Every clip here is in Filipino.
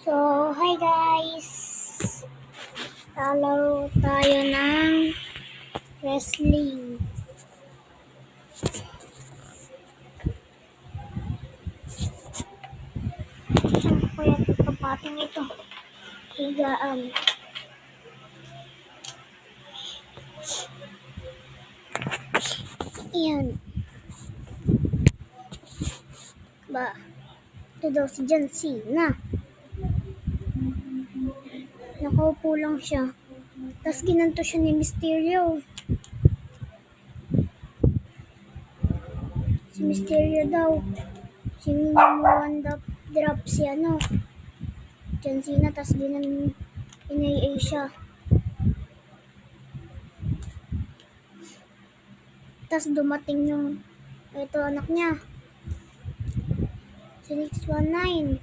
So, hi guys! Lalaro tayo ng wrestling. Saan ko kaya kapating ito? Higaan. Iyan. Ba? Ito daw si John Cena. Nakaupo lang siya. Tapos ginanto siya ni Mysterio. Si Mysterio daw. Si Minimum drop si John Cena. Tapos inay siya. Tapos dumating yung ito anak niya. Si 619.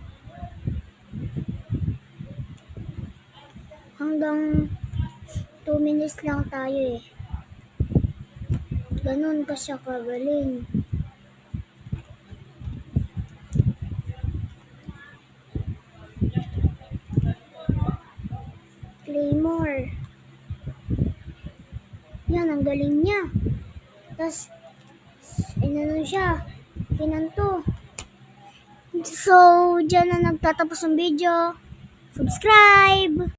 Hanggang 2 minutes lang tayo eh. Ganun ka siya kagaling. Claymore. Yan, ang galing niya. Tapos, siya. Pinanto. So, dyan na nagtatapos ang video. Subscribe!